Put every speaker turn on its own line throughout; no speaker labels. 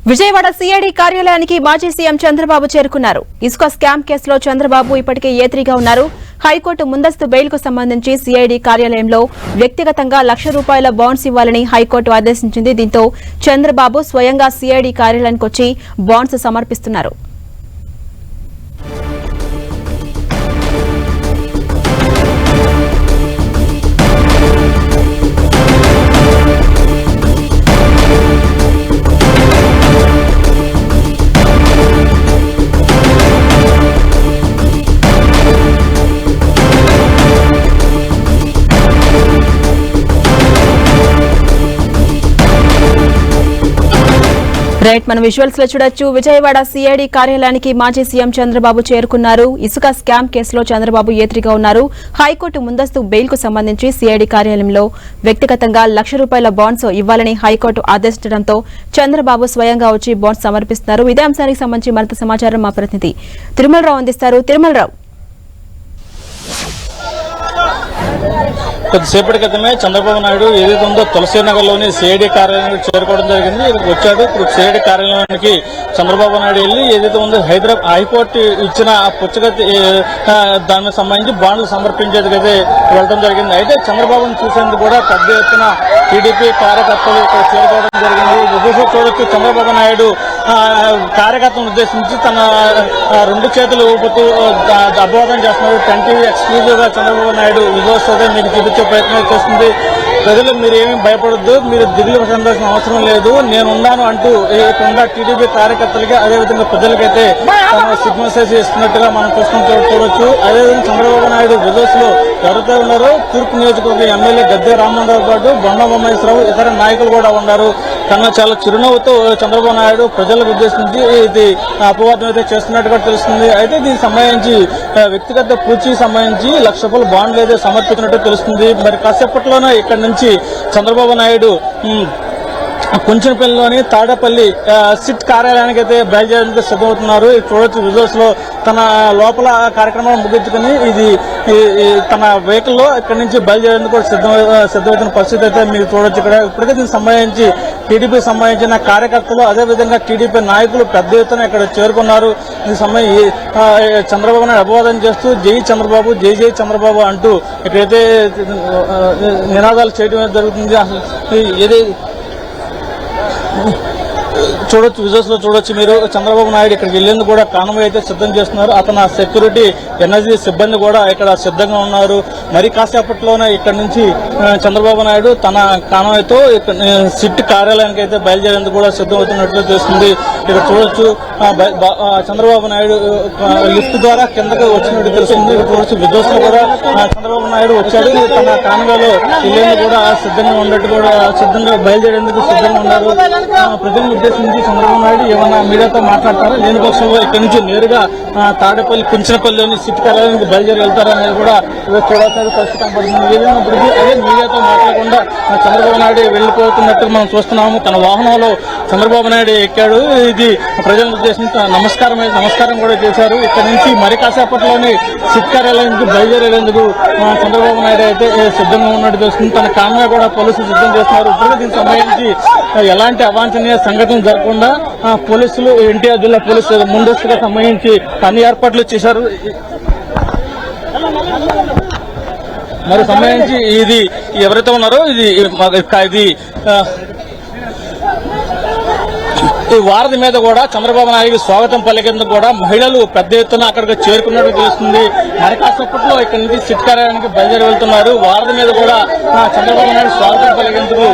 Vijayawada CID కార్యాలయానికి మాజీ CM Chandrababu చేరుకున్నారు. ఇసుక స్కామ్ కేసులో చంద్రబాబు ఇప్పటికే ఏత్రీగా ఉన్నారు. హైకోర్టు ముందస్తు బెయిల్ కు సంబంధించి సిఐడి కార్యాలయంలో వ్యక్తిగతంగా ₹1,00,000 బాండ్స్ ఇవ్వాలని హైకోర్టు ఆదేశించింది. దీంతో చంద్రబాబు స్వయంగా సిఐడి కార్యాలయానికి వచ్చి బాండ్స్ సమర్పిస్తున్నారు. రైట్, మనం విజువల్స్ లో చూడొచ్చు. విజయవాడ సిఐడి కార్యాలయానికి మాజీ సీఎం చంద్రబాబు చేరుకున్నారు. ఇసుక స్కామ్ కేసులో చంద్రబాబు ఏత్రీగా ఉన్నారు. హైకోర్టు ముందస్తు బెయిల్ కు సంబంధించి సిఐడి కార్యాలయంలో వ్యక్తిగతంగా ₹1,00,000 బాండ్స్ ఇవ్వాలని హైకోర్టు ఆదేశించడంతో చంద్రబాబు స్వయంగా వచ్చి బాండ్స్ సమర్పిస్తున్నారు. ఇదే అంశానికి సంబంధించి మరింత సమాచారం మా ప్రతినిధి తిరుమలరావు అందిస్తారు. తిరుమలరావు,
కొద్దిసేపటి క్రితమే చంద్రబాబు నాయుడు ఏదైతే ఉందో తులసీనగర్లోని సిఐడి కార్యాలయానికి చేరుకోవడం జరిగింది. వచ్చాడు. ఇప్పుడు సిఐడి కార్యాలయానికి చంద్రబాబు నాయుడు వెళ్లి ఏదైతే ఉందో హైకోర్టు ఇచ్చిన పుచ్చగతి దానికి సంబంధించి బాండ్లు సమర్పించేందుకైతే వెళ్ళడం జరిగింది. అయితే చంద్రబాబును చూసేందుకు కూడా పెద్ద ఎత్తున టీడీపీ కార్యకర్తలు ఇక్కడ చేరుకోవడం జరిగింది. చూడొచ్చు, చంద్రబాబు నాయుడు కార్యకర్తలను ఉద్దేశించి తన 2 చేతులు ఊపుతూ అభివాదం చేస్తున్నారు. 10 టీవీ ఎక్స్క్లూజివ్ గా చంద్రబాబు నాయుడు విజయోత్సవం మీకు చూపించే ప్రయత్నం చేస్తుంది. ప్రజలు మీరేమీ భయపడొద్దు, మీరు దిగులు చెందాల్సిన అవసరం లేదు, నేనున్నాను అంటూ ఇక్కడ టీడీపీ కార్యకర్తలకి అదేవిధంగా ప్రజలకైతే సిగ్నల్స్ ఇస్తున్నట్టుగా మనం చూడొచ్చు. అదేవిధంగా చంద్రబాబు నాయుడు విజయోత్సవం ఎవరైతే ఉన్నారో తూర్పు నియోజకవర్గ ఎమ్మెల్యే గద్దె రామ్మోహన్ పాటు బొండా బొమ్మాయిశ్వరరావు ఇతర నాయకులు కూడా ఉన్నారు. కన్నా చాలా చిరునవ్వుతో చంద్రబాబు నాయుడు ప్రజలకు ఉద్దేశించి ఇది అపవాదం అయితే చేస్తున్నట్టుగా తెలుస్తుంది. అయితే దీనికి సంబంధించి వ్యక్తిగత పూచీకి సంబంధించి ₹1,00,000 బాండ్లు అయితే సమర్పించినట్టు తెలుస్తుంది. మరి కాసేపట్లోనే ఇక్కడి నుంచి చంద్రబాబు నాయుడు కుంచెనపల్లిలోని తాడేపల్లి సిట్ కార్యాలయానికి అయితే బయలుదేరేందుకు సిద్ధమవుతున్నారు. చూడొచ్చు, విజువల్స్ లో తన లోపల కార్యక్రమాలను ముగించుకుని ఇది తన వెహికల్ లో ఇక్కడి నుంచి బయలుదేరేందుకు సిద్ధమవుతున్న పరిస్థితి అయితే మీరు చూడొచ్చు. ఇక్కడ ఇప్పటికే దీనికి సంబంధించి టీడీపీ సంబంధించిన కార్యకర్తలు అదేవిధంగా టీడీపీ నాయకులు పెద్ద ఎత్తున ఇక్కడ చేరుకున్నారు. దీనికి సంబంధించి చంద్రబాబు నాయుడు అభివాదం చేస్తూ జై చంద్రబాబు, జై జై చంద్రబాబు అంటూ ఇక్కడైతే నినాదాలు చేయడం జరుగుతుంది. అసలు ఏది చూడొచ్చు, విజువల్స్ లో చూడొచ్చు మీరు. చంద్రబాబు నాయుడు ఇక్కడికి వెళ్లేందుకు కూడా కాన్వాయ్ అయితే సిద్ధం చేస్తున్నారు. అతను సెక్యూరిటీ ఎనర్జీ సిబ్బంది కూడా ఇక్కడ సిద్ధంగా ఉన్నారు. మరి కాసేపట్లోనే ఇక్కడ నుంచి చంద్రబాబు నాయుడు తన కాన్వాయ్తో సిట్ కార్యాలయానికి అయితే బయలుదేరేందుకు కూడా సిద్ధమవుతున్నట్లు తెలుస్తుంది. ఇక్కడ చూడొచ్చు, చంద్రబాబు నాయుడు లిఫ్ట్ ద్వారా కిందకు వచ్చినట్టు తెలుస్తుంది. ఇక్కడ చూడొచ్చు, విజువల్స్ లో కూడా చంద్రబాబు నాయుడు వచ్చాడు. తన కాన్వాయ్లో వెళ్లేందుకు కూడా సిద్ధంగా ఉన్నట్టు కూడా బయలుదేరేందుకు సిద్ధంగా ఉన్నారు. ప్రజలను ఉద్దేశించి చంద్రబాబు నాయుడు ఏమన్నా మీడియాతో మాట్లాడతారా, లేని పక్షంలో ఇక్కడి నుంచి నేరుగా తాడేపల్లి కుంచెనపల్లిలోని సిట్ కార్యాలయానికి బయలుదేరి వెళ్తారా అనేది కూడా చూడాల్సిన పరిస్థితి కనపడుతుంది. ఏదైనప్పటికీ అదే మీడియాతో మాట్లాడకుండా చంద్రబాబు నాయుడు వెళ్లిపోతున్నట్టు మనం చూస్తున్నాము. తన వాహనంలో చంద్రబాబు నాయుడు ఎక్కాడు. ఇది ప్రజలను ఉద్దేశించి నమస్కారం కూడా చేశారు. ఇక్కడ నుంచి మరి కాసేపట్లోనే సిట్ కార్యాలయానికి బయలుదేరేందుకు చంద్రబాబు నాయుడు అయితే సిద్ధంగా ఉన్నట్టు తెలుస్తుంది. తన కాన్వాయ్ కూడా పోలీసులు సిద్ధం చేస్తున్నారు. ఇప్పుడు దీనికి సంబంధించి ఎలాంటి అవాంఛనీయ సంఘటనలు జరగకుండా పోలీసులు, ఎన్టీఆర్ జిల్లా పోలీసులు ముందస్తుగా సంబంధించి అన్ని ఏర్పాట్లు చేశారు. మరి సంబంధించి ఇది ఎవరైతే ఉన్నారో ఇది ఈ వారధి మీద కూడా చంద్రబాబు నాయుడు స్వాగతం పలికేందుకు కూడా మహిళలు పెద్ద ఎత్తున అక్కడికి చేరుకున్నట్టు తెలుస్తుంది. మరి కాసేపట్లో ఇక్కడి నుంచి సిట్ కార్యాలయానికి బయలుదేరి వెళ్తున్నారు. వారధి మీద కూడా చంద్రబాబు నాయుడు స్వాగతం పలికేందుకు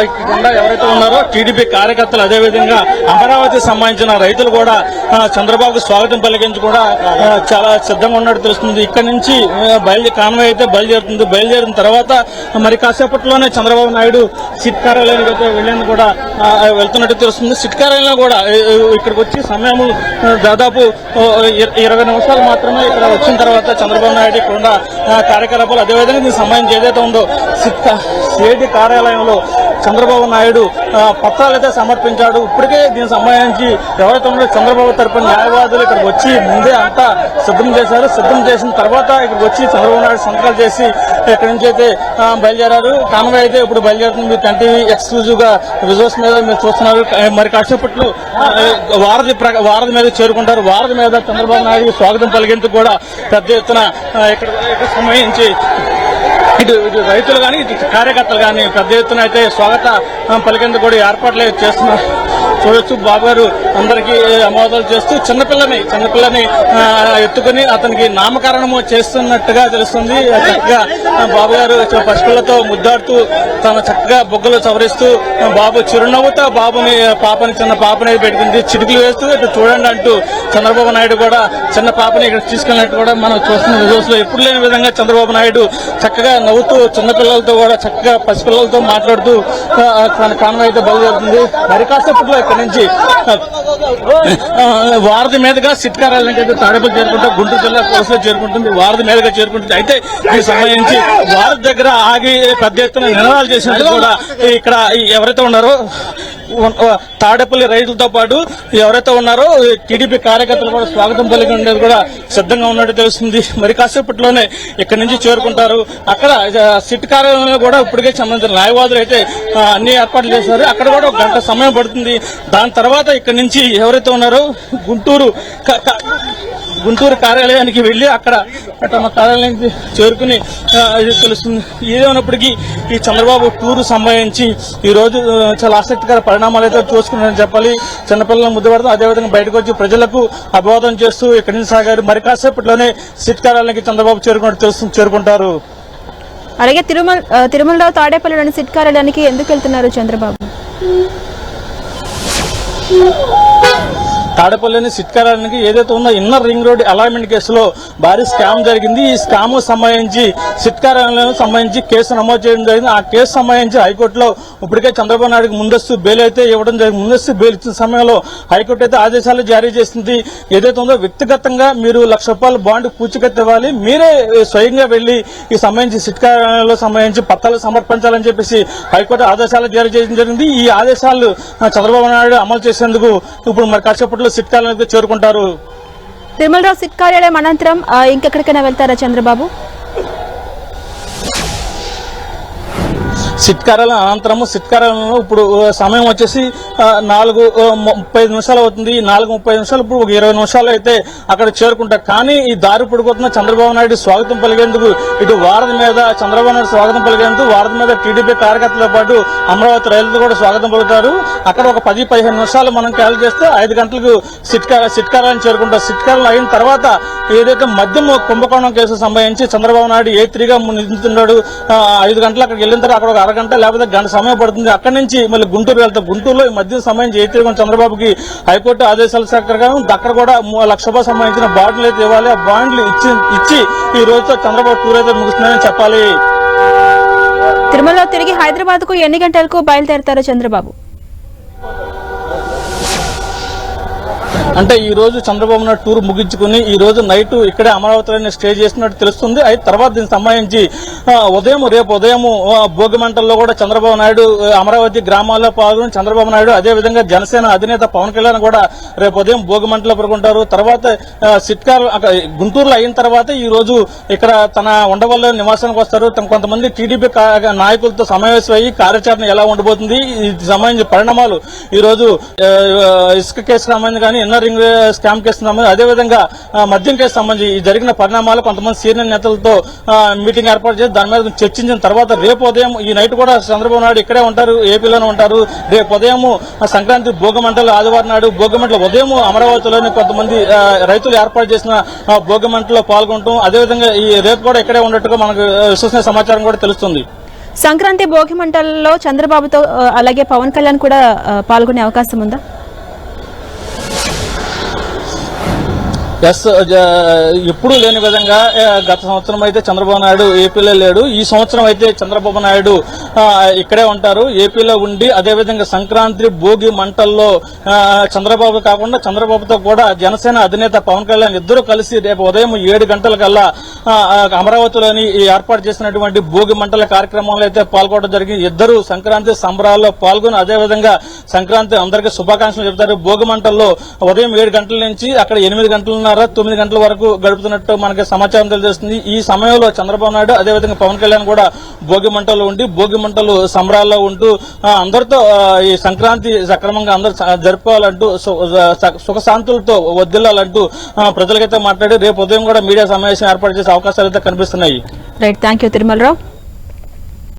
ఇక్కడ ఎవరైతే ఉన్నారో టీడీపీ కార్యకర్తలు అదేవిధంగా అమరావతికి సంబంధించిన రైతులు కూడా చంద్రబాబుకు స్వాగతం పలికేందుకు కూడా చాలా సిద్ధంగా ఉన్నట్టు తెలుస్తుంది. ఇక్కడ నుంచి కాన్వాయ్ అయితే బయలుదేరుతుంది. బయలుదేరిన తర్వాత మరి కాసేపట్లోనే చంద్రబాబు నాయుడు సిట్ కార్యాలయానికి అయితే వెళ్లేందుకు కూడా వెళ్తున్నట్టు తెలుస్తుంది. సిట్ కార్యాలయం కూడా ఇక్కడికి వచ్చి సమయం దాదాపు 20 నిమిషాలు మాత్రమే. ఇక్కడ వచ్చిన తర్వాత చంద్రబాబు నాయుడు ఇక్కడ ఉన్న కార్యకలాపాలు అదేవిధంగా దీనికి సంబంధించి ఏదైతే ఉందో సిఐడి కార్యాలయంలో చంద్రబాబు నాయుడు పత్రాలు అయితే సమర్పించాడు. ఇప్పటికే దీనికి సంబంధించి ఎవరైతే ఉన్నారో చంద్రబాబు తరపున న్యాయవాదులు ఇక్కడికి వచ్చి ముందే అంతా సిద్ధం చేశారు. సిద్ధం చేసిన తర్వాత ఇక్కడికి వచ్చి చంద్రబాబు నాయుడు సంతకాలు చేసి ఇక్కడి నుంచి అయితే బయలుదేరారు. కాన్వాయ్ అయితే ఇప్పుడు బయలుదేరుతుంది. టీవీ ఎక్స్క్లూజివ్ గా విజువల్స్ మీద మీరు చూస్తున్నారు. మరి కాసేపట్లో వారధి మీద చేరుకుంటారు. వారధి మీద చంద్రబాబు నాయుడు స్వాగతం పలికేందుకు కూడా పెద్ద ఎత్తున ఇక్కడ సంబంధించి ఇటు రైతులు కానీ ఇటు కార్యకర్తలు కానీ పెద్ద ఎత్తున అయితే స్వాగత పలికేందుకు కూడా ఏర్పాట్లు చేస్తున్నారు. చూడొచ్చు బాబు గారు అందరికీ అమోదాలు చేస్తూ చిన్నపిల్లని ఎత్తుకుని అతనికి నామకరణము చేస్తున్నట్టుగా తెలుస్తుంది. చక్కగా బాబు గారు పసిపిల్లతో ముద్దాడుతూ తన చక్కగా బొగ్గలు సవరిస్తూ బాబు చిరునవ్వుతో చిన్న పాపని పెట్టుకుంది. చిటికలు వేస్తూ ఇటు చూడండి అంటూ చంద్రబాబు నాయుడు కూడా చిన్న పాపని ఇక్కడ తీసుకెళ్ళినట్టు కూడా మనం చూస్తున్న విజువల్స్ లో ఎప్పుడు లేని విధంగా చంద్రబాబు నాయుడు చక్కగా నవ్వుతూ చిన్నపిల్లలతో కూడా చక్కగా పసిపిల్లలతో మాట్లాడుతూ తన కాన్వాయ్ అయితే బయలుదేరుతుంది. మరి కాసేపట్లో ఇక్కడ నుంచి వారధి మీదుగా సిట్ కార్యాలయానికి అయితే తాడేపల్లి చేరుకుంటూ గుంటూరు జిల్లా పోలీసులో చేరుకుంటుంది. వారధి మీదుగా చేరుకుంటుంది. అయితే దీనికి సంబంధించి వారధి దగ్గర ఆగి పెద్ద ఎత్తున నినాదాలు చేసినట్టు కూడా ఇక్కడ ఎవరైతే ఉన్నారో తాడేపల్లి రైతులతో పాటు ఎవరైతే ఉన్నారో టీడీపీ కార్యకర్తలు కూడా స్వాగతం పలికి ఉండేది కూడా సిద్ధంగా ఉన్నట్టు తెలుస్తుంది. మరి కాసేపట్లోనే ఇక్కడి నుంచి చేరుకుంటారు. అక్కడ సిట్ కార్యాలయంలో కూడా ఇప్పటికే సంబంధించిన న్యాయవాదులు అయితే అన్ని ఏర్పాట్లు చేశారు. అక్కడ కూడా ఒక గంట సమయం పడుతుంది. దాని తర్వాత ఇక్కడి నుంచి ఎవరైతే ఉన్నారో గుంటూరు కార్యాలయానికి వెళ్లి అక్కడ తమ కార్యాలయానికి చేరుకుని తెలుస్తుంది. ఏదేమైనప్పటికీ ఈ చంద్రబాబు టూర్ సంబంధించి ఈ రోజు చాలా ఆసక్తికర పరిణామాలు అయితే చూసుకున్నారని చెప్పాలి. చిన్నపిల్లలను ముద్దు పెడతాం, అదేవిధంగా బయటకు వచ్చి ప్రజలకు అభివాదం చేస్తూ ఇక్కడి నుంచి సాగారు. మరి కాసేపట్లోనే సిట్ కార్యాలయానికి చంద్రబాబు చేరుకుంటారు.
అలాగే తిరుమలరావు తాడేపల్లిలోని సిట్ కార్యాలయానికి ఎందుకు వెళ్తున్నారు చంద్రబాబు?
తాడేపల్లిని సిట్ కార్యాలయానికి ఏదైతే ఉందో ఇన్నర్ రింగ్ రోడ్ అలాట్మెంట్ కేసులో భారీ స్కామ్ జరిగింది. ఈ స్కామ్ సంబంధించి సిట్ కార్యాలయం సంబంధించి కేసు నమోదు చేయడం జరిగింది. ఆ కేసు సంబంధించి హైకోర్టులో ఇప్పటికే చంద్రబాబు నాయుడుకి ముందస్తు బెయిల్ అయితే ఇవ్వడం జరిగింది. ముందస్తు బెయిల్ ఇచ్చిన సమయంలో హైకోర్టు అయితే ఆదేశాలు జారీ చేసింది. ఏదైతే ఉందో వ్యక్తిగతంగా మీరు ₹1,00,000 బాండ్ పూచికత్తు ఇవ్వాలి, మీరే స్వయంగా వెళ్లి ఈ సంబంధించి సిట్ కార్యాలయంలో సంబంధించి పత్రాలు సమర్పించాలని చెప్పేసి హైకోర్టు ఆదేశాలు జారీ చేయడం జరిగింది. ఈ ఆదేశాలు చంద్రబాబు నాయుడు అమలు చేసేందుకు ఇప్పుడు మరి కాసేపట్లో సిట్ కార్యాలయానికి చేరుకుంటారు.
తిరుమలరావు సిట్ కార్యాలయం అనంతరం ఇంకెక్కడికైనా వెళ్తారా చంద్రబాబు?
సిట్ కార్యాలయం అనంతరము సిట్ కార్యాలయంలో ఇప్పుడు సమయం వచ్చేసి 4:35 అవుతుంది. 4:35 ఇప్పుడు 20 నిమిషాలు అయితే అక్కడ చేరుకుంటారు. కానీ ఈ దారి పొడిపోతున్న చంద్రబాబు నాయుడు స్వాగతం పలికేందుకు ఇటు వారధి మీద చంద్రబాబు నాయుడు స్వాగతం పలికేందుకు వారధి మీద టీడీపీ కార్యకర్తలతో పాటు అమరావతి రైతులు కూడా స్వాగతం పలుకుతారు. అక్కడ ఒక 10-15 నిమిషాలు మనం క్యాలిక్యులేట్ చేస్తే 5 గంటలకు సిట్ కార్యాలయం చేరుకుంటారు. సిట్ కార్యాలయం అయిన తర్వాత ఏదైతే మద్యం కుంభకోణం కేసు సంబంధించి చంద్రబాబు నాయుడు ఏ3గా నిందిస్తున్నాడు 5 గంటలు అక్కడికి వెళ్ళిన తర్వాత అక్కడ ఒక అరగంట లేకపోతే గంట సమయం పడుతుంది. అక్కడి నుంచి మళ్ళీ గుంటూరు వెళ్తాం. గుంటూరులో ఈ మధ్య సంబంధించి ఏ3 చంద్రబాబుకి హైకోర్టు ఆదేశాల ప్రకారం అక్కడ కూడా ₹1,00,000 సంబంధించిన బాండ్లు అయితే ఇవ్వాలి. ఆ బాండ్లు ఇచ్చి ఈ రోజుతో చంద్రబాబు టూర్ అయితే ముగుస్తుందని చెప్పాలి.
తిరుమలలో తిరిగి హైదరాబాద్ కు ఎన్ని గంటలకు బయలుదేరతారు చంద్రబాబు?
అంటే ఈ రోజు చంద్రబాబు నాయుడు టూర్ ముగించుకుని ఈ రోజు నైట్ ఇక్కడే అమరావతిలోనే స్టే చేస్తున్నట్టు తెలుస్తుంది. అయితే తర్వాత దీనికి సంబంధించి రేపు ఉదయం భోగిమంటల్లో కూడా చంద్రబాబు నాయుడు అమరావతి గ్రామాల్లో పాల్గొని చంద్రబాబు నాయుడు అదేవిధంగా జనసేన అధినేత పవన్ కళ్యాణ్ కూడా రేపు ఉదయం భోగిమంటలో పాల్గొంటారు. తర్వాత సిట్కార్ గుంటూరులో అయిన తర్వాత ఈ రోజు ఇక్కడ తన ఉండవల్లి నివాసానికి వస్తారు. కొంతమంది టీడీపీ నాయకులతో సమావేశం అయ్యి కార్యాచరణ ఎలా ఉండబోతుంది, ఇది సంబంధించిన పరిణామాలు ఈ రోజు ఇసుక కేసు సంబంధించి కానీ ఇన్నర్ రింగ్ స్కామ్ కేసు సంబంధించి అదేవిధంగా మద్యం కేసు సంబంధించి జరిగిన పరిణామాలు కొంతమంది సీనియర్ నేతలతో మీటింగ్ ఏర్పాటు చేసి దాని మీద చర్చించిన తర్వాత రేపు ఉదయం ఈ నైట్ కూడా చంద్రబాబు నాయుడు ఇక్కడే ఉంటారు, ఏపీలోనే ఉంటారు. రేపు ఉదయం సంక్రాంతి భోగిమంటలు ఆదివారం నాడు భోగిమంటలు ఉదయం అమరావతిలోని కొంతమంది రైతులు ఏర్పాటు చేసిన భోగిమంటలో పాల్గొనడం అదేవిధంగా ఈ రేపు కూడా ఇక్కడే ఉన్నట్టుగా మనకు విశ్వసనీయ సమాచారం కూడా తెలుస్తుంది.
సంక్రాంతి భోగిమంటల్లో చంద్రబాబుతో అలాగే పవన్ కళ్యాణ్ కూడా పాల్గొనే అవకాశం ఉందా?
ఎప్పుడు లేని విధంగా గత సంవత్సరం అయితే చంద్రబాబు నాయుడు ఏపీలో లేడు. ఈ సంవత్సరం అయితే చంద్రబాబు నాయుడు ఇక్కడే ఉంటారు, ఏపీలో ఉండి అదేవిధంగా సంక్రాంతి భోగి మంటల్లో చంద్రబాబు కాకుండా చంద్రబాబుతో కూడా జనసేన అధినేత పవన్ కళ్యాణ్ ఇద్దరు కలిసి రేపు ఉదయం 7 గంటలకల్లా అమరావతిలోని ఏర్పాటు చేసినటువంటి భోగి మంటల కార్యక్రమంలో అయితే పాల్గొనడం జరిగింది. ఇద్దరు సంక్రాంతి సంబరాల్లో పాల్గొని అదేవిధంగా సంక్రాంతి అందరికీ శుభాకాంక్షలు చెబుతారు. భోగి మంటల్లో ఉదయం 7 గంటల నుంచి అక్కడ 8 గంటల 8:30, 9 గంటల వరకు గడుపుతున్నట్టు మనకి సమాచారం తెలియజేస్తుంది. ఈ సమయంలో చంద్రబాబు నాయుడు అదేవిధంగా పవన్ కళ్యాణ్ కూడా భోగి మంటలు సంబరాల్లో ఉంటూ అందరితో ఈ సంక్రాంతి సక్రమంగా అందరూ జరుపుకోవాలంటూ సుఖశాంతులతో వదిలాలంటూ ప్రజలకైతే మాట్లాడి రేపు ఉదయం కూడా మీడియా సమావేశం ఏర్పాటు చేసే అవకాశాలు అయితే కనిపిస్తున్నాయి.
Right, thank you Tirumalarao.